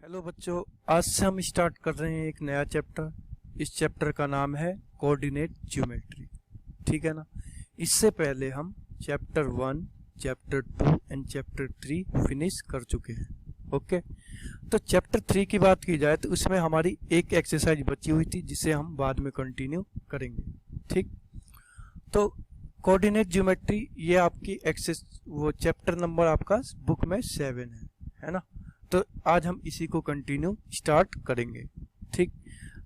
Hello बच्चों, आज से हम स्टार्ट कर रहे हैं एक नया चैप्टर। इस चैप्टर का नाम है कोऑर्डिनेट ज्योमेट्री। ठीक है ना। इससे पहले हम chapter 1, chapter 2 and chapter 3 finish कर चुके हैं। ओके, तो चैप्टर 3 की बात की जाए तो उसमें हमारी एक एक्सरसाइज बची हुई थी जिसे हम बाद में कंटिन्यू करेंगे। ठीक, तो कोऑर्डिनेट ज्योमेट्री ये आपकी वो चैप्टर नंबर आपका बुक में 7 है ना। तो आज हम इसी को कंटिन्यू स्टार्ट करेंगे। ठीक,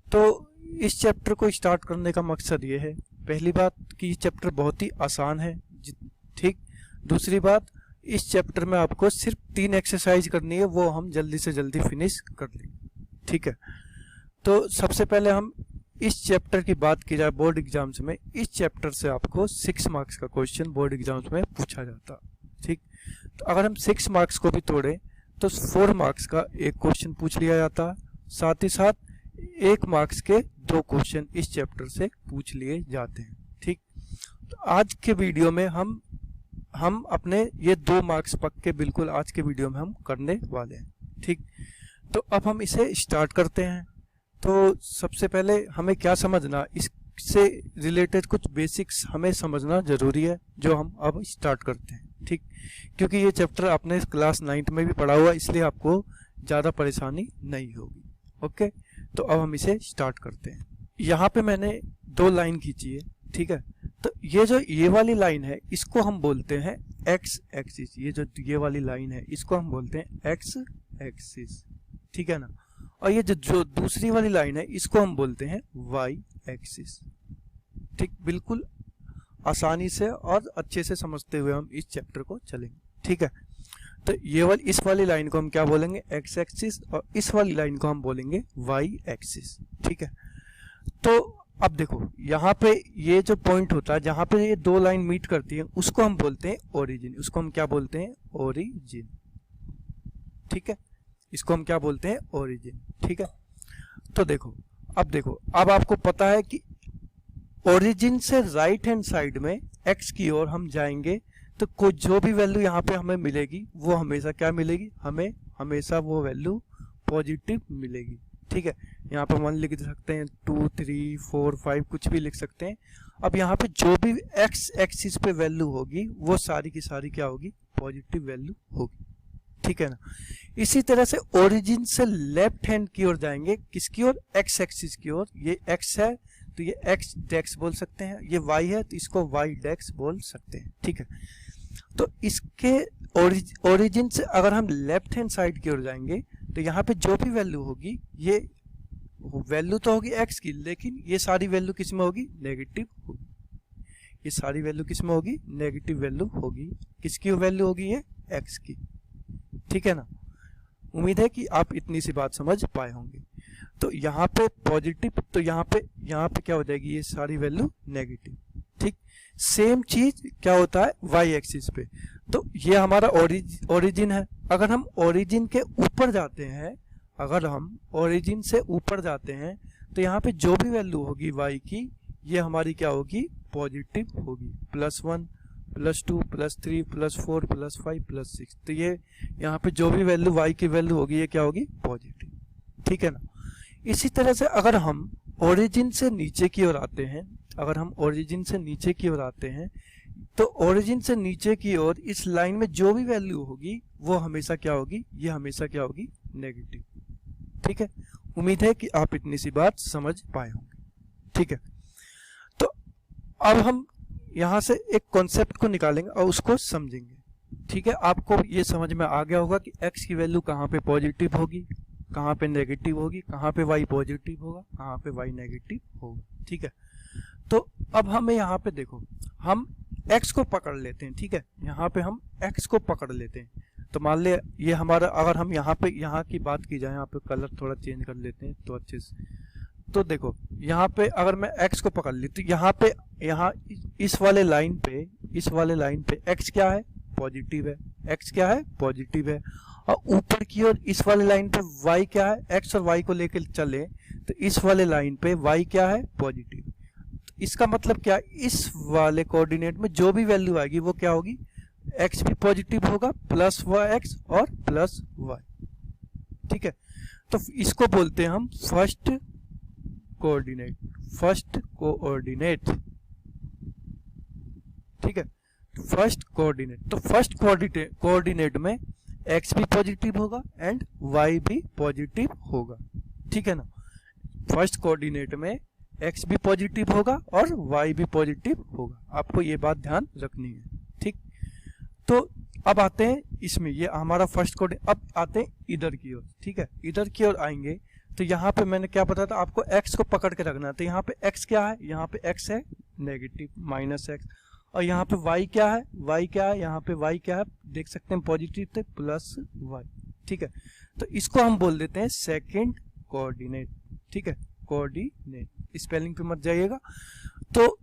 तो इस चैप्टर को स्टार्ट करने का मकसद ये है, पहली बात कि ये चैप्टर बहुत ही आसान है। ठीक, दूसरी बात, इस चैप्टर में आपको सिर्फ 3 एक्सरसाइज करनी है, वो हम जल्दी से जल्दी फिनिश कर लेंगे। ठीक है, तो सबसे पहले हम इस चैप्टर की बात की जाए बोर्ड एग्जाम्स में, इस चैप्टर से आपको 6 मार्क्स का क्वेश्चन बोर्ड एग्जाम्स में पूछा जाता। ठीक, तो अगर हम 6 मार्क्स को भी तोड़े तो 4 मार्क्स का एक क्वेश्चन पूछ लिया जाता है, साथ ही साथ 1 मार्क्स के 2 क्वेश्चन इस चैप्टर से पूछ लिए जाते हैं। ठीक, तो आज के वीडियो में हम अपने ये 2 मार्क्स पक्के बिल्कुल आज के वीडियो में हम करने वाले हैं। ठीक, तो अब हम इसे स्टार्ट करते हैं। तो सबसे पहले हमें क्या समझना, इससे रिलेटेड कुछ बेसिक्स हमें समझना जरूरी है जो हम अब स्टार्ट करते हैं। ठीक, क्योंकि ये चैप्टर आपने क्लास 9th में भी पढ़ा हुआ, इसलिए आपको ज़्यादा परेशानी नहीं होगी। ओके, तो अब हम इसे स्टार्ट करते हैं। यहाँ पे मैंने 2 लाइन खींची है। ठीक है, तो ये वाली लाइन है इसको हम बोलते हैं एक्स एक्सिस। ये वाली लाइन है इसको हम बोलते हैं एक्स एक्सिस। ठीक है ना। और ये जो दूसरी वाली लाइन है इसको हम बोलते हैं वाई एक्सिस। ठीक, बिल्कुल आसानी से और अच्छे से समझते हुए हम इस चैप्टर को चलेंगे। ठीक है, तो इस वाली लाइन को हम क्या बोलेंगे, एक्स एक्सिस, और इस वाली लाइन को हम बोलेंगे वाई एक्सिस। ठीक है, तो अब देखो यहाँ पे ये जो पॉइंट होता है जहां पे ये 2 लाइन मीट करती है उसको हम बोलते हैं ओरिजिन। उसको हम क्या बोलते हैं, ओरिजिन। ठीक है, इसको हम क्या बोलते हैं, ओरिजिन। ठीक है, तो देखो अब आपको पता है कि ओरिजिन से राइट हैंड साइड में एक्स की ओर हम जाएंगे तो कोई जो भी वैल्यू यहाँ पे हमें मिलेगी वो हमेशा क्या मिलेगी, हमें हमेशा वो वैल्यू पॉजिटिव मिलेगी। ठीक है, यहाँ पे 1 लिख सकते हैं, 2, 3, 4, 5 कुछ भी लिख सकते हैं। अब यहाँ पे जो भी एक्स एक्सिस पे वैल्यू होगी वो सारी की सारी क्या होगी, पॉजिटिव वैल्यू होगी। ठीक है ना। इसी तरह से ओरिजिन से लेफ्ट हैंड की ओर जाएंगे, किसकी ओर, एक्स एक्सिस की ओर। ये एक्स है तो ये एक्स डेक्स बोल सकते हैं, ये वाई है तो इसको वाई डेक्स बोल सकते हैं। ठीक है, तो इसके ओरिजिन से अगर हम लेफ्ट हैंड साइड की ओर जाएंगे तो यहाँ पे जो भी वैल्यू होगी, ये वैल्यू तो होगी एक्स की, लेकिन ये सारी वैल्यू किस में होगी, नेगेटिव होगी। ये सारी वैल्यू किस में होगी, नेगेटिव वैल्यू होगी। किसकी वैल्यू होगी, ये एक्स की। ठीक है ना। उम्मीद है कि आप इतनी सी बात समझ पाए होंगे। तो यहाँ पे पॉजिटिव, तो यहाँ पे क्या हो जाएगी, ये सारी वैल्यू नेगेटिव। ठीक, सेम चीज क्या होता है वाई एक्सिस पे। तो ये हमारा ओरिजिन है। अगर हम ओरिजिन के ऊपर जाते हैं, तो यहाँ पे जो भी वैल्यू होगी वाई की, ये हमारी क्या होगी, पॉजिटिव होगी। +1, +2, +3, +4, +5, +6। तो ये यहाँ पे जो भी वैल्यू वाई की वैल्यू होगी ये क्या होगी, पॉजिटिव। ठीक है ना। इसी तरह से अगर हम ओरिजिन से नीचे की ओर आते हैं, तो ओरिजिन से नीचे की ओर इस लाइन में जो भी वैल्यू होगी वो हमेशा क्या होगी, ये हमेशा क्या होगी, नेगेटिव। ठीक है, उम्मीद है कि आप इतनी सी बात समझ पाए होंगे। ठीक है, तो अब हम यहां से एक कॉन्सेप्ट को निकालेंगे और उसको समझेंगे। ठीक है, आपको ये समझ में आ गया होगा कि एक्स की वैल्यू कहाँ पे पॉजिटिव होगी, कहाँ पे नेगेटिव होगी, कहाँ पे वाई पॉजिटिव होगा, कहाँ पे वाई नेगेटिव होगा। ठीक है, तो अब हमें यहाँ पे देखो, हम एक्स को पकड़ लेते हैं। ठीक है, यहाँ पे हम एक्स को पकड़ लेते हैं। तो मान ले ये हमारा, अगर हम यहाँ की बात की जाए, यहाँ पे कलर थोड़ा चेंज कर लेते हैं तो अच्छे से। तो देखो यहाँ पे अगर मैं x को पकड़ ली तो यहाँ इस वाले लाइन पे x क्या है, पॉजिटिव है। x क्या है, पॉजिटिव है। और ऊपर की ओर इस वाले लाइन पे y क्या है, x और y को लेकर चले तो इस वाले लाइन पे y क्या है, पॉजिटिव। तो इसका मतलब क्या, इस वाले कोऑर्डिनेट में जो भी वैल्यू आएगी वो क्या होगी, x भी पॉजिटिव होगा, +x और +y। ठीक है, तो इसको बोलते हैं हम फर्स्ट कोऑर्डिनेट, फर्स्ट कोऑर्डिनेट, ठीक है, फर्स्ट कोऑर्डिनेट। तो फर्स्ट कोऑर्डिनेट में x भी पॉजिटिव होगा एंड y भी पॉजिटिव होगा, ठीक है ना। फर्स्ट कोऑर्डिनेट में x भी पॉजिटिव होगा और y भी पॉजिटिव होगा, आपको ये बात ध्यान रखनी है, ठीक। तो अब आते हैं इसमें, ये हमारा फर्स्ट कोऑर्डिनेट। अब आते हैं इधर की ओर, ठीक है। इधर की ओर आएंगे तो यहाँ पे मैंने क्या बताया था आपको, x को पकड़ के रखना है। तो यहाँ पे x क्या है, यहाँ पे x है नेगेटिव -x, और यहाँ पे y क्या है, y क्या है, यहाँ पे y क्या है, देख सकते हैं पॉजिटिव थे +y, ठीक है। तो इसको हम बोल देते हैं सेकंड कोऑर्डिनेट, ठीक है, कोऑर्डिनेट, स्पेलिंग पे मत जाइएगा। तो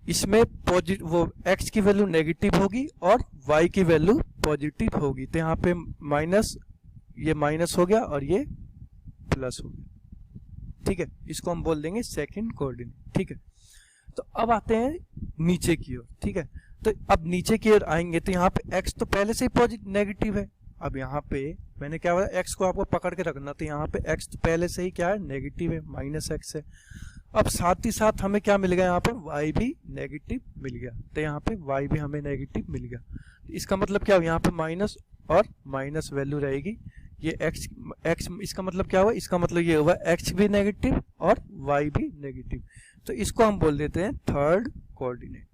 इसमें पॉजिटिव वो x की वैल्यू नेगेटिव होगी और y की वैल्यू पॉजिटिव होगी। तो यहाँ पे माइनस, ये माइनस हो गया और ये प्लस हो गया, ठीक है। इसको हम बोल देंगे सेकंड कोऑर्डिनेट, ठीक है। तो अब आते हैं नीचे की ओर, ठीक है। तो अब नीचे की ओर आएंगे तो यहाँ पे x तो पहले से ही पॉजिटिव नेगेटिव है। अब यहाँ पे मैंने क्या बोला, x को आपको पकड़ के रखना, तो यहाँ पे x तो पहले से ही क्या है, नेगेटिव है, -x है। अब साथ ही साथ हमें क्या मिल गया, यहाँ पे y भी नेगेटिव मिल गया, तो यहाँ पे y भी हमें नेगेटिव मिल गया। तो इसका मतलब क्या हुआ, यहाँ पे माइनस और माइनस वैल्यू रहेगी, ये x इसका मतलब क्या हुआ, इसका मतलब ये हुआ x भी नेगेटिव और y भी नेगेटिव। तो इसको हम बोल देते हैं थर्ड कोऑर्डिनेट,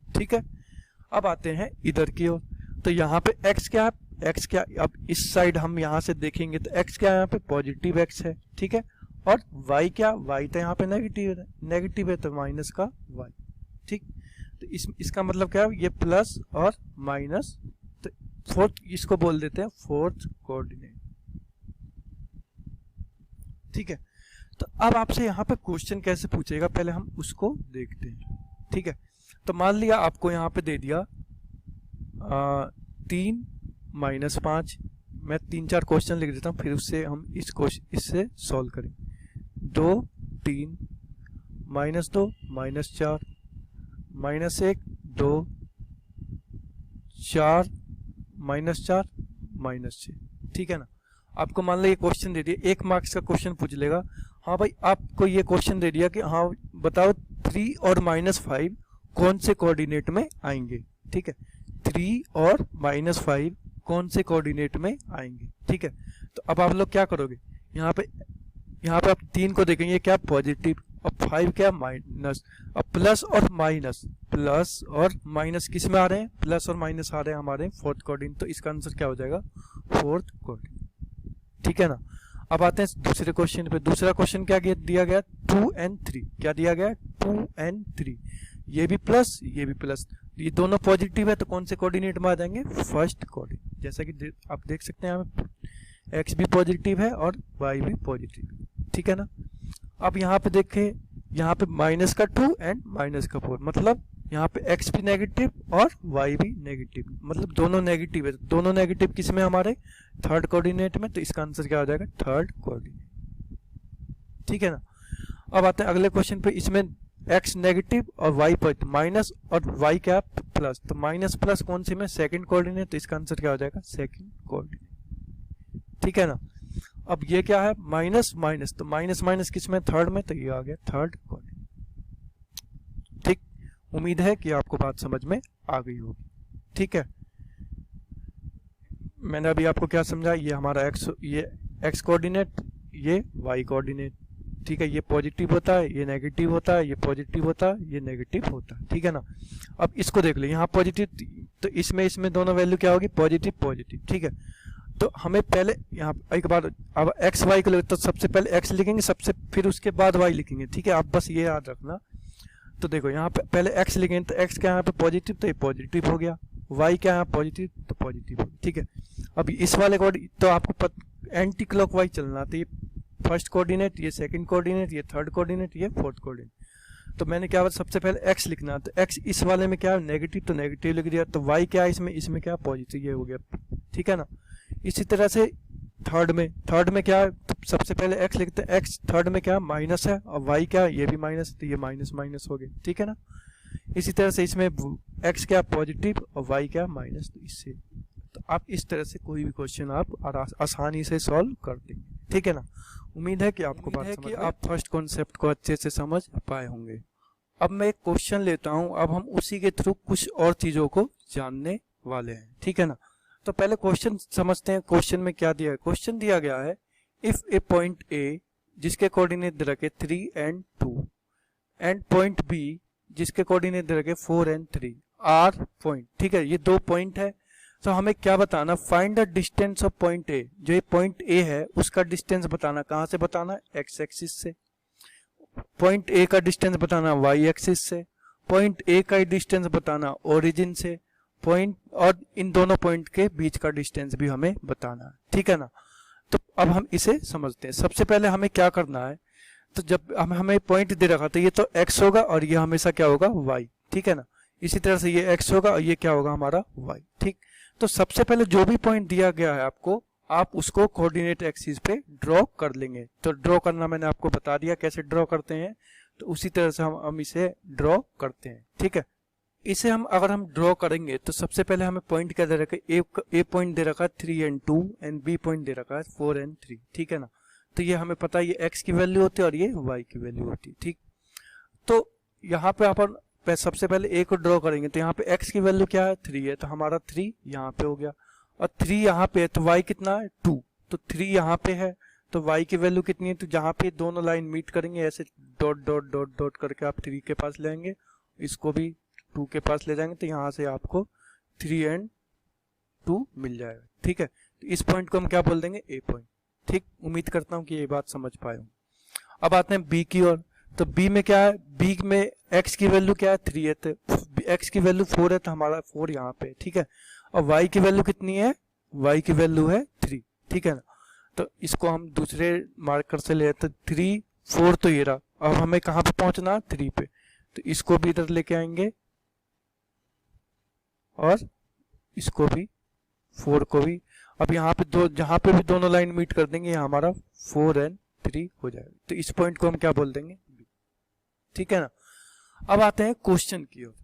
ठीक है। अब आते हैं इधर की ओर, तो यहाँ पे x क्या है, x क्या, अब इस साइड हम यहाँ से देखेंगे तो x क्या है, यहाँ पे पॉजिटिव x है, ठीक है। और y क्या, y तो यहाँ पे नेगेटिव है तो माइनस का y, ठीक। तो इसका मतलब क्या है, ये प्लस और माइनस, तो फोर्थ, इसको बोल देते हैं फोर्थ कोऑर्डिनेट, ठीक है। तो अब आपसे यहाँ पे क्वेश्चन कैसे पूछेगा, पहले हम उसको देखते हैं, ठीक है। तो मान लिया आपको यहाँ पे दे दिया 3 - 5, मैं 3-4 क्वेश्चन लिख देता हूँ, फिर उससे हम इससे सॉल्व करें। 2 3 -2 -4 -1 2 4 -4 -6, ठीक है ना। आपको मान लो ये क्वेश्चन दे दिया, 1 मार्क्स का क्वेश्चन पूछ लेगा। हाँ भाई, आपको ये क्वेश्चन दे दिया कि हाँ बताओ 3 और -5 कौन से कोऑर्डिनेट में आएंगे, ठीक है। 3 और -5 कौन से कोऑर्डिनेट में आएंगे, ठीक है। तो अब आप लोग क्या करोगे, यहाँ पे आप 3 को देखेंगे क्या पॉजिटिव, और 5 क्या माइनस, अब प्लस और माइनस किस में आ रहे हैं, प्लस और माइनस आ रहे हैं हमारे फोर्थ कोऑर्डिनेट। तो इसका आंसर क्या हो जाएगा, फोर्थ कोऑर्डिनेट, ठीक है ना। अब आते हैं दूसरे क्वेश्चन पे। दूसरा क्वेश्चन क्या दिया गया, 2 and 3, क्या दिया गया, 2 and 3, ये भी प्लस ये भी प्लस, ये दोनों पॉजिटिव है तो कौन से कोऑर्डिनेट में आ जाएंगे, फर्स्ट कोऑर्डिनेट। जैसा कि आप देख सकते हैं यहाँ x भी पॉजिटिव है और y भी पॉजिटिव है, ठीक है ना। अब यहाँ पे देखें, यहाँ पे माइनस का 2 एंड माइनस का 4, मतलब यहाँ पे x भी नेगेटिव और y भी नेगेटिव, मतलब दोनों नेगेटिव है। दोनों नेगेटिव किस में, हमारे थर्ड कोऑर्डिनेट में। तो इसका आंसर क्या हो जाएगा, थर्ड कोऑर्डिनेट, ठीक है ना। अब आते हैं अगले क्वेश्चन पे, इसमें x नेगेटिव और y पर माइनस और y क्या प्लस, तो माइनस प्लस कौन से में, सेकंड कोऑर्डिनेट। तो इसका आंसर क्या हो जाएगा, सेकंड कोऑर्डिनेट, ठीक है ना। अब ये क्या है, माइनस माइनस, तो माइनस माइनस किस में, थर्ड में, तो ये आ गया थर्ड कोऑर्डिनेट, ठीक। उम्मीद है कि आपको बात समझ में आ गई होगी, ठीक है। मैंने अभी आपको क्या समझा, ये हमारा x कोऑर्डिनेट, ये y कोऑर्डिनेट, ठीक है। ये पॉजिटिव होता है, ये नेगेटिव होता है, ये पॉजिटिव होता है, ये नेगेटिव होता है, ठीक है ना। अब इसको देख लो, यहाँ पॉजिटिव, तो इसमें दोनों वैल्यू क्या होगी, पॉजिटिव पॉजिटिव, ठीक है। तो हमें पहले यहाँ एक बार अब एक्स वाई को, तो सबसे पहले x लिखेंगे, फिर उसके बाद y लिखेंगे, ठीक है। आप बस ये याद रखना। तो देखो यहाँ पे पहले x लिखेंगे, तो x क्या यहाँ पे पॉजिटिव, तो ये पॉजिटिव हो गया, y क्या यहाँ पॉजिटिव, तो पॉजिटिव हो गया, ठीक है। अब इस वाले को तो आपको एंटी क्लॉकवाइज चलना, तो ये फर्स्ट कोऑर्डिनेट, ये सेकंड कोऑर्डिनेट, ये थर्ड कोऑर्डिनेट, ये फोर्थ कोऑर्डिनेट। तो मैंने क्या बोला, सबसे पहले x लिखना, तो x इस वाले में क्या है, नेगेटिव, तो नेगेटिव लिख दिया। तो y क्या है इसमें क्या पॉजिटिव, ये हो गया, ठीक है ना। इसी तरह से थर्ड में क्या है, तो सबसे पहले x लिखते हैं, x थर्ड में क्या माइनस है, और y क्या है, ये भी माइनस, तो ये माइनस माइनस हो गया, ठीक है ना। इसी तरह से इसमें x क्या पॉजिटिव और y क्या माइनस, तो इससे तो आप इस तरह से कोई भी क्वेश्चन आप आसानी से सॉल्व कर देंगे, ठीक है ना। उम्मीद है कि आपको बात समझ में, आप फर्स्ट कॉन्सेप्ट को अच्छे से समझ पाए होंगे। अब मैं एक क्वेश्चन लेता हूं, अब हम उसी के थ्रू कुछ और चीजों को जानने वाले हैं, ठीक है ना। तो पहले क्वेश्चन समझते हैं। क्वेश्चन में क्या दिया है? क्वेश्चन दिया गया है इफ ए पॉइंट ए जिसके कोऑर्डिनेट दे रखे 3 and 2 एंड पॉइंट बी जिसके कोऑर्डिनेट दे रखे 4 and 3 आर पॉइंट, ठीक है। ये दो पॉइंट है, तो हमें क्या बताना? Find the distance of point ए। जो ये पॉइंट ए है उसका डिस्टेंस बताना। कहां से बताना? एक्स एक्सिस से। पॉइंट ए का डिस्टेंस बताना वाई एक्सिस से। पॉइंट ए का डिस्टेंस बताना ओरिजिन से। पॉइंट और इन दोनों पॉइंट के बीच का डिस्टेंस भी हमें बताना, ठीक है ना। तो अब हम इसे समझते हैं। सबसे पहले हमें क्या करना है? तो जब हमें पॉइंट दे रखा तो ये तो x होगा और ये हमेशा क्या होगा? y, ठीक है ना। इसी तरह से ये x होगा और ये क्या होगा? हमारा y, ठीक। तो सबसे पहले जो भी पॉइंट दिया गया है आपको, आप उसको कोऑर्डिनेट एक्सिस पे ड्रॉ कर लेंगे। तो ड्रॉ करना मैंने आपको बता दिया कैसे ड्रॉ करते हैं, तो उसी तरह से हम इसे ड्रॉ करते हैं, ठीक है। इसे अगर हम ड्रॉ करेंगे तो सबसे पहले हमें पॉइंट क्या दे रखा है? ए पॉइंट दे रखा है 3 and 2 एंड बी पॉइंट दे रखा है 4 and 3, ठीक है ना। तो ये हमें पता है ये x की वैल्यू होती है और ये y की वैल्यू होती है, ठीक। तो यहाँ पे अपन सबसे पहले a को ड्रॉ करेंगे, तो यहाँ पे x की वैल्यू क्या है? 3 है, तो हमारा 3 यहाँ पे हो गया और 3 यहाँ पे है, तो y कितना है? 2। तो 3 यहाँ पे है तो y की वैल्यू कितनी है? तो जहाँ पे दोनों लाइन मीट करेंगे ऐसे डॉट डॉट डॉट डॉट करके आप 3 के पास ले आएंगे, इसको भी 2 के पास ले जाएंगे, तो यहाँ से आपको 3 and 2 मिल जाएगा, ठीक है। तो इस पॉइंट को हम क्या बोल देंगे? ए पॉइंट, ठीक। उम्मीद करता हूँ कि ये बात समझ पाए हो। अब आते हैं बी की ओर। तो बी में क्या है? बी में x की वैल्यू क्या है? 3 है, तो x की वैल्यू 4 है, तो हमारा 4 यहाँ पे, ठीक है। और y की वैल्यू कितनी है? y की वैल्यू है 3, ठीक है ना। तो इसको हम दूसरे मार्कर से ले, तो 3 4 तो ये रहा। अब हमें कहाँ पे पहुंचना? 3 पे, तो इसको भी इधर लेके आएंगे और इसको भी 4 को भी। अब यहाँ पे जहां पे भी दोनों लाइन मीट कर देंगे हमारा 4 and 3 हो जाएगा। तो इस पॉइंट को हम क्या बोल देंगे? बी, ठीक है ना। अब आते हैं क्वेश्चन की ओर।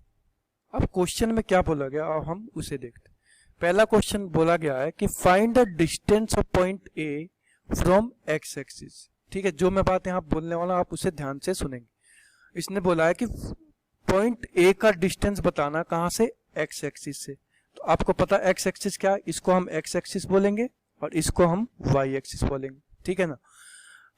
अब क्वेश्चन में क्या बोला गया, अब हम उसे देखते हैं। पहला क्वेश्चन बोला गया है कि find the distance of point A from x axis, ठीक है। जो मैं बात यहाँ बोलने वाला आप उसे ध्यान से सुनेंगे। इसने बोला है कि पॉइंट ए का डिस्टेंस बताना, कहां से? एक्स एक्सिस से। तो आपको पता एक्स एक्सिस क्या है? इसको हम एक्स एक्सिस बोलेंगे और इसको हम वाई एक्सिस बोलेंगे, ठीक है ना।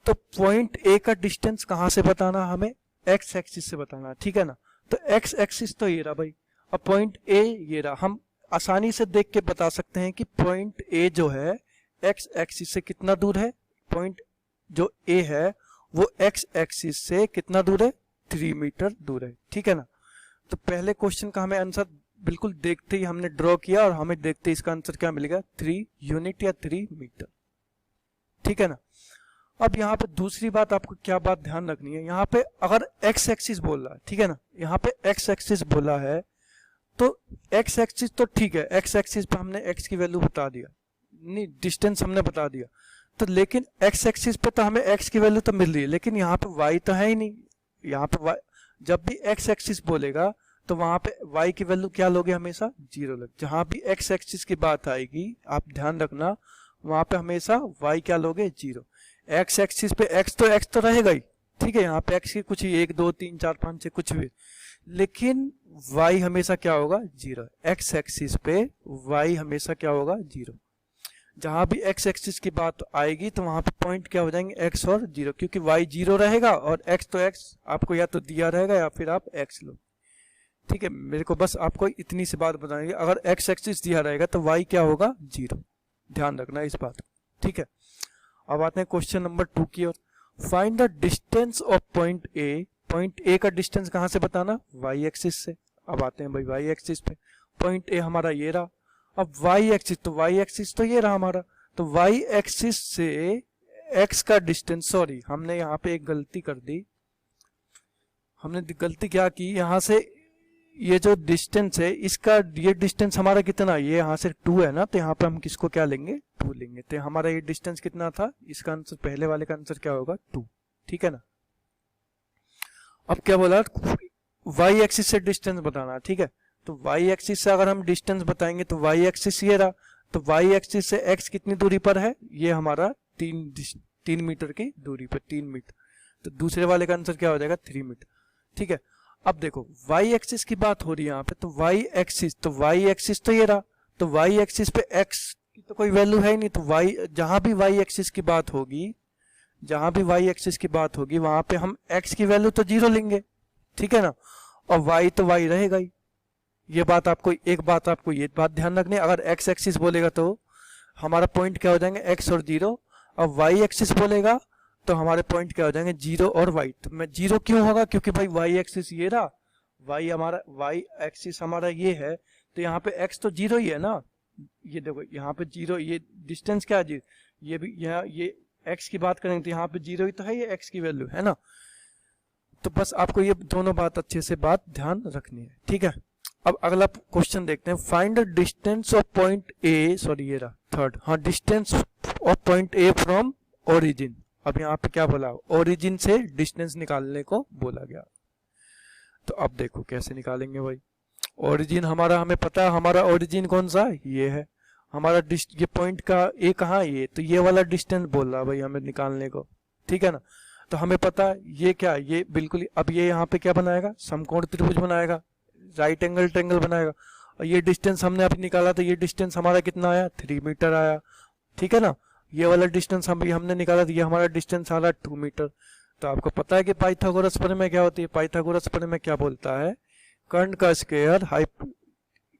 तो पॉइंट ए का डिस्टेंस कहां से बताना? हमें एक्स एक्सिस से बताना, ठीक है ना। तो एक्स एक्सिस तो ये रहा भाई, अब पॉइंट ए ये रहा। हम आसानी से देख के बता सकते हैं कि पॉइंट ए जो है एक्स एक्सिस से कितना दूर है। पॉइंट जो ए है वो एक्स एक्सिस से कितना दूर है? 3 मीटर दूर है, ठीक है ना। तो पहले क्वेश्चन का हमें आंसर बिल्कुल देखते ही हमने ड्रॉ किया और हमें देखते ही इसका आंसर क्या मिलेगा? 3 यूनिट या 3 मीटर, ठीक है ना। अब यहाँ पे दूसरी बात आपको क्या बात ध्यान रखनी है, यहाँ पे अगर एक्स एक्सिस बोल रहा है, ठीक है ना, यहाँ पे एक्स एक्सिस बोला है तो एक्स एक्सिस तो ठीक है, एक्स एक्सिस पे हमने एक्स की वैल्यू बता दिया, नहीं डिस्टेंस हमने बता दिया, तो लेकिन एक्स एक्सिस पे तो हमें एक्स की वैल्यू तो मिल रही है, लेकिन यहाँ पे वाई तो है ही नहीं। यहाँ पे वाई, जब भी एक्स एक्सिस बोलेगा तो वहां पे y की वैल्यू क्या लोगे? हमेशा 0 लोगे। जहां भी x एक्सिस की बात आएगी आप ध्यान रखना, वहां पे हमेशा y क्या लोगे? 0। x एक्सिस पे x तो रहेगा ही, ठीक है। यहाँ पे x की कुछ ही 1 2 3 4 5 6 कुछ भी, लेकिन y हमेशा क्या होगा? 0। x एक्सिस पे y हमेशा क्या होगा? 0। जहां भी x एक्सिस की बात आएगी तो वहां पे पॉइंट क्या हो जाएंगे? x और 0, क्योंकि y 0 रहेगा और x तो x आपको या तो दिया रहेगा या फिर आप x लो, ठीक है। मेरे को बस आपको इतनी सी बात बताएंगे, अगर x एक्सिस दिया रहेगा तो y क्या होगा? 0। ध्यान रखना इस बात, ठीक है। अब आते हैं क्वेश्चन नंबर 2 की ओर। Find the distance of point A. Point A का डिस्टेंस कहां से बताना? y एक्सिस से। अब आते हैं भाई y एक्सिस पे। पॉइंट ए हमारा ये रहा, अब y एक्सिस तो ये रहा हमारा, तो y एक्सिस से x का डिस्टेंस, सॉरी हमने यहाँ पे एक गलती कर दी। हमने गलती क्या की, यहाँ से ये जो डिस्टेंस है इसका, ये डिस्टेंस हमारा कितना, ये यहाँ से 2 है ना, तो यहाँ पे हम किसको क्या लेंगे? 2 लेंगे। तो हमारा ये डिस्टेंस कितना था? इसका आंसर, पहले वाले का आंसर क्या होगा? 2, ठीक है ना। अब क्या बोला? y एक्सिस से डिस्टेंस बताना, ठीक है। तो y एक्सिस से अगर हम डिस्टेंस बताएंगे तो y एक्सिस ये रहा, तो वाई एक्सिस से एक्स कितनी दूरी पर है, ये हमारा 3 मीटर की दूरी पर, 3 मीटर। तो दूसरे वाले का आंसर क्या हो जाएगा, 3 मीटर। ठीक है, अब देखो वाई एक्सिस की बात हो रही है यहाँ पे, तो वाई एक्सिस तो ये रहा, तो वाई एक्सिस पे एक्स की तो कोई वैल्यू है ही नहीं, तो वाई जहां भी वाई एक्सिस की बात होगी, वहां पे हम एक्स की वैल्यू तो 0 लेंगे, ठीक है ना, और वाई तो वाई रहेगा ही। ये बात आपको ये बात ध्यान रखनी है। अगर एक्स एक्सिस बोलेगा तो हमारा पॉइंट क्या हो जाएंगे, एक्स और 0, और वाई एक्सिस बोलेगा तो हमारे पॉइंट क्या हो जाएंगे, 0 और y। तो मैं 0 क्यों होगा, क्योंकि भाई y एक्सिस ये रहा, y एक्सिस हमारा ये है, तो यहाँ पे x तो 0 ही है ना। ये देखो यहाँ पे 0, ये डिस्टेंस क्या है, ये भी यहाँ ये x की बात करेंगे तो यहाँ पे 0 ही तो है, ये x की वैल्यू है ना। तो बस आपको ये दोनों बात अच्छे से ध्यान रखनी है, ठीक है। अब अगला क्वेश्चन देखते हैं, find the distance of point A, sorry ये रहा थर्ड, हाँ, distance of point A from origin. अब यहाँ पे क्या बोला, ओरिजिन से डिस्टेंस निकालने को बोला गया। तो अब देखो कैसे निकालेंगे भाई, ओरिजिन हमारा, हमें पता है हमारा ओरिजिन कौन सा है, ये है हमारा ये पॉइंट का ए कहाँ, ये तो ये वाला डिस्टेंस बोल रहा है भाई हमें निकालने को, ठीक है ना। तो हमें पता है ये क्या है, ये बिल्कुल, अब ये यहाँ पे क्या बनाएगा, समकोण त्रिभुज बनाएगा, राइट एंगल ट्रायंगल बनाएगा। और ये डिस्टेंस हमने अभी निकाला, तो ये डिस्टेंस हमारा कितना आया, 3 मीटर आया, ठीक है ना। ये वाला डिस्टेंस हमने निकाला, तो ये हमारा डिस्टेंस आ रहा 2 मीटर। तो आपको पता है कि पाइथागोरस प्रमेय क्या होती है, पाइथागोरस प्रमेय क्या बोलता है, कर्ण का स्क्वायर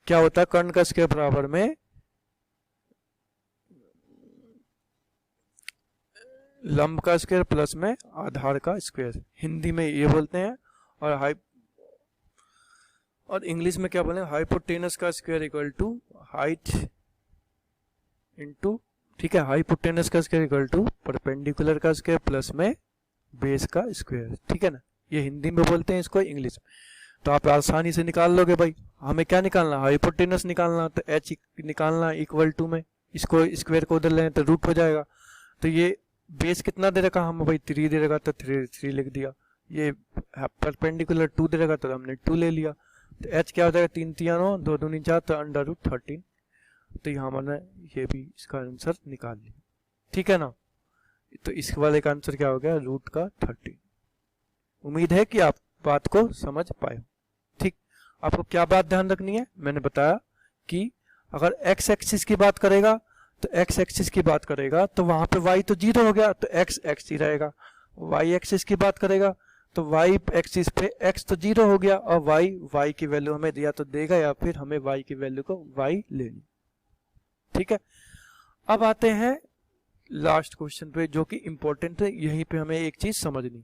क्या होता है, कर्ण का स्क्वायर बराबर में लंब का स्क्वायर प्लस में आधार का स्क्वायर, हिंदी में ये बोलते हैं। और इंग्लिश में क्या बोले, हाइपोटेनस का square equal to height into, ठीक है, हाइपोटेनस का स्क्वायर इक्वल टू परपेंडिकुलर का स्क्वायर प्लस में बेस का स्क्वायर, ठीक है ना। ये हिंदी में बोलते हैं इसको, इंग्लिश में। तो आप आसानी से निकाल लोगे भाई। हमें क्या निकालना, हाइपोटेनस निकालना, तो एच निकालना इक्वल टू में, इसको स्क्वायर को उधर लें तो रूट हो जाएगा। तो ये बेस कितना दे रखा हम भाई, 3 दे रखा, तो 3 लिख दिया। ये परपेंडिकुलर 2 दे रखा, तो हमने 2 ले लिया। तो एच क्या हो जाएगा, 3 3 9, 2 2 9 4, तो √13। तो यहाँ मैंने ये भी इसका आंसर निकाल लिया, ठीक है ना। तो इस वाले का आंसर क्या हो गया, √13। उम्मीद है कि आप बात को समझ पाए, ठीक। आपको क्या बात ध्यान रखनी है, मैंने बताया कि अगर x एक्सिस की बात करेगा, तो x एक्सिस की बात करेगा तो वहां पे y तो 0 हो गया, तो x x ही रहेगा। y एक्सिस की बात करेगा तो y एक्सिस पे x तो 0 हो गया, और y की वैल्यू हमें दिया तो देगा, या फिर हमें y की वैल्यू को y लेनी, ठीक है। अब आते हैं लास्ट क्वेश्चन पे, जो कि इंपॉर्टेंट है, यहीं पे हमें एक चीज समझनी।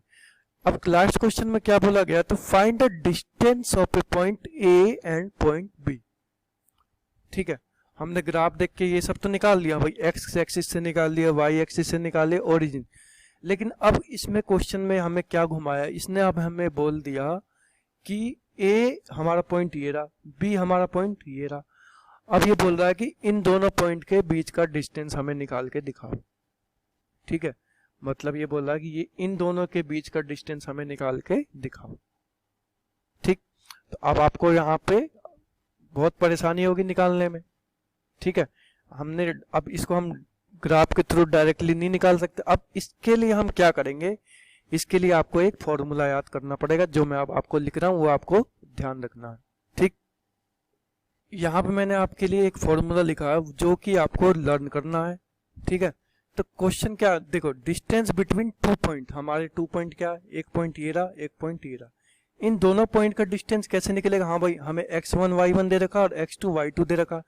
अब लास्ट क्वेश्चन में क्या बोला गया, तो find the distance of a point A and point B, ठीक है। हमने ग्राफ देख के ये सब तो निकाल लिया भाई, एक्स एक्सिस से निकाल लिया, वाई एक्सिस से निकाल लिया, ओरिजिन। लेकिन अब इसमें क्वेश्चन में हमें क्या घुमाया, इसने अब हमें बोल दिया कि ए हमारा पॉइंट ये रहा, बी हमारा पॉइंट ये रहा। अब ये बोल रहा है कि इन दोनों पॉइंट के बीच का डिस्टेंस हमें निकाल के दिखाओ, ठीक है। मतलब ये बोल रहा है कि ये इन दोनों के बीच का डिस्टेंस हमें निकाल के दिखाओ, ठीक। तो अब आपको यहाँ पे बहुत परेशानी होगी निकालने में, ठीक है। अब इसको हम ग्राफ के थ्रू डायरेक्टली नहीं निकाल सकते। अब इसके लिए हम क्या करेंगे, इसके लिए आपको एक फॉर्मूला याद करना पड़ेगा, जो मैं अब आपको लिख रहा हूं वो आपको ध्यान रखना है, ठीक। यहाँ पे मैंने आपके लिए एक फॉर्मूला लिखा है जो कि आपको लर्न करना है, ठीक है। तो क्वेश्चन क्या, देखो, डिस्टेंस बिटवीन 2 पॉइंट, हमारे 2 पॉइंट क्या है, एक पॉइंट ये रहा, एक पॉइंट ये रहा। इन दोनों पॉइंट का डिस्टेंस कैसे निकलेगा, हाँ भाई हमें x1 y1 दे रखा और x2 y2 दे रखा।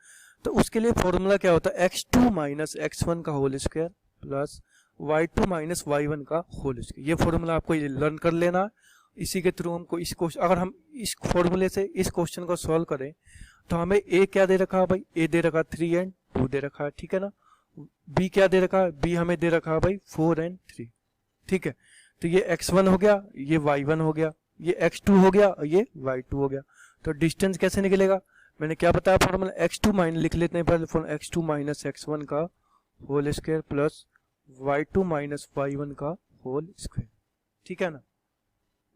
तो उसके लिए फॉर्मूला क्या होता है, x2 माइनस x1 का whole square plus y2 minus y1 का होल स्क्वायर। ये फॉर्मूला आपको ये लर्न कर लेना है। इसी के थ्रू हमको इस क्वेश्चन, अगर हम इस फॉर्मूले से इस क्वेश्चन को सॉल्व करें तो हमें a क्या दे रखा है भाई, a दे रखा 3 and 2 दे रखा है, ठीक है ना। b क्या दे रखा है, b हमें दे रखा है भाई 4 and 3, ठीक है। तो ये x1 हो गया, ये y1 हो गया, ये x2 हो गया और ये y2 हो गया। तो डिस्टेंस कैसे निकलेगा, मैंने क्या बताया फॉर्मूला, x2 माइनस लिख लेते हैं पहले, x2 माइनस x1 का whole square plus y2 minus y1 का होल स्क्वायर, ठीक है ना।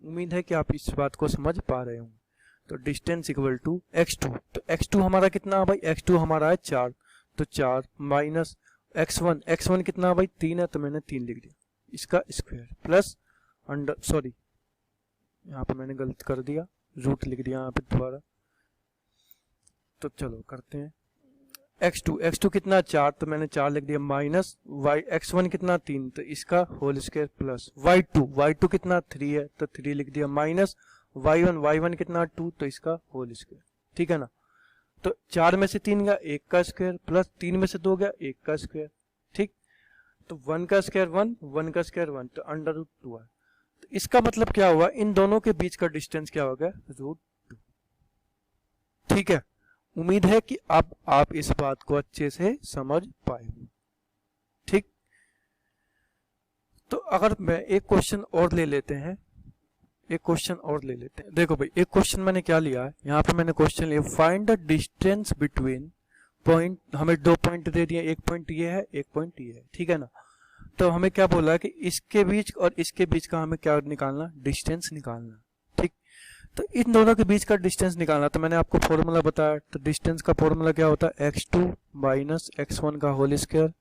उम्मीद है कि आप इस बात को समझ पा रहे होंगे। तो डिस्टेंस इक्वल टू x2, तो x2 हमारा कितना है भाई, x2 हमारा है 4, तो 4 माइनस x1 कितना भाई 3 है, तो मैंने 3 लिख दिया, इसका स्क्वायर प्लस अंडर, सॉरी यहाँ पे मैंने गलत कर दिया, रूट लिख दिया यहाँ पे दोबारा। तो चलो करते हैं x2 कितना 4, तो मैंने 4 लिख दिया, माइनस x1 कितना 3, तो इसका होल स्क्वायर प्लस y2 कितना 3 है, तो 3 लिख दिया, माइनस y1 कितना 2, तो इसका होल स्क्वायर। ठीक है ना, तो 4 में से 3 गया 1 का स्क्वायर प्लस 3 में से 2 गया 1 का स्क्वायर। ठीक, तो 1 का स्क्वायर 1 का स्क्वायर 1, तो अंडर रूट 2 है। तो इसका मतलब क्या हुआ, इन दोनों के बीच का डिस्टेंस क्या हो गया, रूट 2। ठीक है, उम्मीद है कि अब आप इस बात को अच्छे से समझ पाए हो। ठीक, तो अगर मैं एक क्वेश्चन और ले लेते हैं, देखो भाई एक क्वेश्चन मैंने क्या लिया है, यहाँ पे मैंने क्वेश्चन लिया find the distance between point, हमें 2 पॉइंट दे दिए, एक पॉइंट ये है एक पॉइंट ये है। ठीक है ना, तो हमें क्या बोला है कि इसके बीच और इसके बीच का हमें क्या निकालना, डिस्टेंस निकालना। ठीक, तो इन दोनों के बीच का डिस्टेंस निकालना, तो मैंने आपको फॉर्मूला बताया, तो डिस्टेंस का फॉर्मूला क्या होता है, x2 माइनस x1 का whole square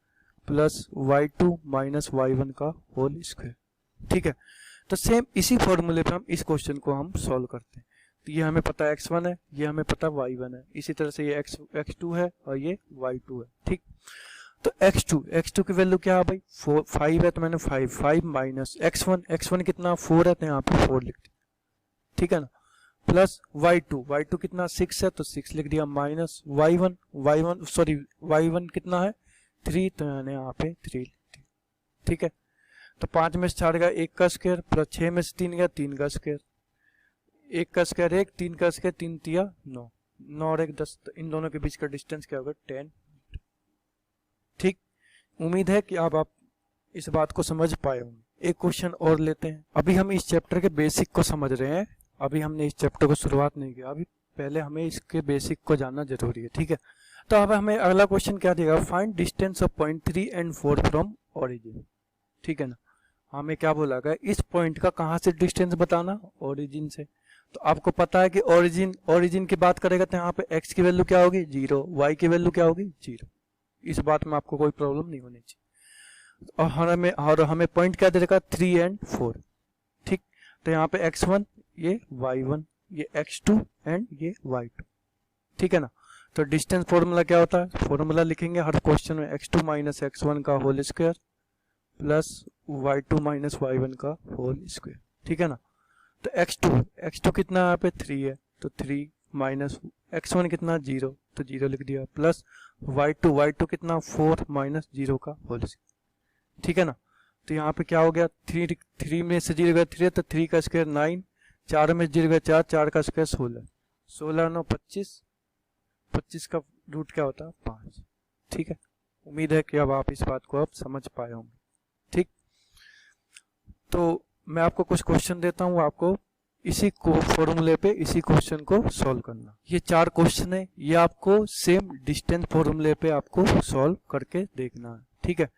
plus y2 minus y1 का होल स्क्वायर। ठीक है, तो सेम इसी फॉर्मूले पे हम इस क्वेश्चन को हम सॉल्व करते हैं। तो ये हमें पता है x1 है, ये हमें पता है y1 है, इसी तरह से ये x2 है और ये y2 है। ठीक, तो x2 की वैल्यू क्या है भाई 5 है, तो मैंने 5 माइनस x1 कितना 4 है, तो यहाँ पे 4 लिख दिया। ठीक है ना, प्लस y2 कितना 6 है, तो 6 लिख दिया, माइनस y1 कितना है 3, तो मैंने यहाँ पे 3 लिख दिया। ठीक है, तो 5 में से 4 गया 1 का स्क्वायर प्लस 6 में से 3 गया 3 का स्क्वायर, 1 का स्क्वायर 1, 3 का स्क्वायर 3 तिया 9, 9 और 1 10, तो इन दोनों के बीच का डिस्टेंस क्या होगा 10। ठीक, उम्मीद है कि अब आप इस बात को समझ पाए होंगे। एक क्वेश्चन और लेते हैं। अभी हम इस चैप्टर के बेसिक को समझ रहे हैं, अभी हमने इस चैप्टर को शुरुआत नहीं किया, अभी पहले हमें इसके बेसिक को जानना जरूरी है। ठीक है, तो अब हमें अगला क्वेश्चन क्या देगा, find distance of point 3 and 4 from origin. ठीक है ना, हमें क्या बोला गया, इस पॉइंट का कहाँ से डिस्टेंस बताना, ओरिजिन से। तो आपको पता है कि ओरिजिन की बात करेगा तो यहाँ पे x की वैल्यू क्या होगी 0, y की वैल्यू क्या होगी 0। इस बात में आपको कोई प्रॉब्लम नहीं होनी चाहिए। और हमें पॉइंट क्या दे रखा 3 एंड 4। ठीक, तो यहाँ पे x1 ये y1 ये x2 एंड ये y2। ठीक है ना, तो डिस्टेंस फॉर्मूला क्या होता है, फॉर्मूला लिखेंगे हर क्वेश्चन में, x2 माइनस x1 का whole square plus y2 minus y1 का होल स्क्वायर। ठीक है ना, तो x2 कितना यहाँ पे 3 है, तो 3 माइनस x1 कितना 0, तो 0 लिख दिया, प्लस y2 कितना 4 माइनस 0 का होल स्क्वायर। ठीक है ना, तो यहाँ पे क्या हो गया 3 में से 0 गया 3, तो 3 का स्क्वायर 9, 4 में 0 गया 4 का स्क्वायर 16, 16 9 25, 25 का रूट क्या होता है 5। ठीक है, उम्मीद है कि अब आप इस बात को अब समझ पाए होंगे। ठीक, तो मैं आपको कुछ क्वेश्चन देता हूँ, आपको इसी को फॉर्मूले पे इसी क्वेश्चन को सॉल्व करना। ये 4 क्वेश्चन है, ये आपको सेम डिस्टेंस फॉर्मूले पे आपको सॉल्व करके देखना है। ठीक है,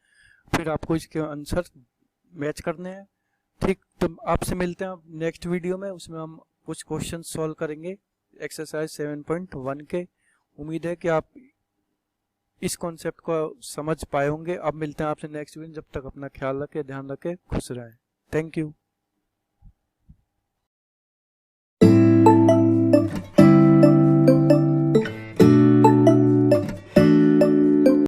फिर आपको इसके आंसर मैच करने हैं। ठीक, तो आपसे मिलते हैं नेक्स्ट वीडियो में, उसमें हम कुछ क्वेश्चन सॉल्व करेंगे एक्सरसाइज 7.1 के। उम्मीद है कि आप इस कॉन्सेप्ट को समझ पाए होंगे। अब मिलते हैं आपसे नेक्स्ट वीडियो, जब तक अपना ख्याल रखें, ध्यान रखें, खुश रहें। Thank you.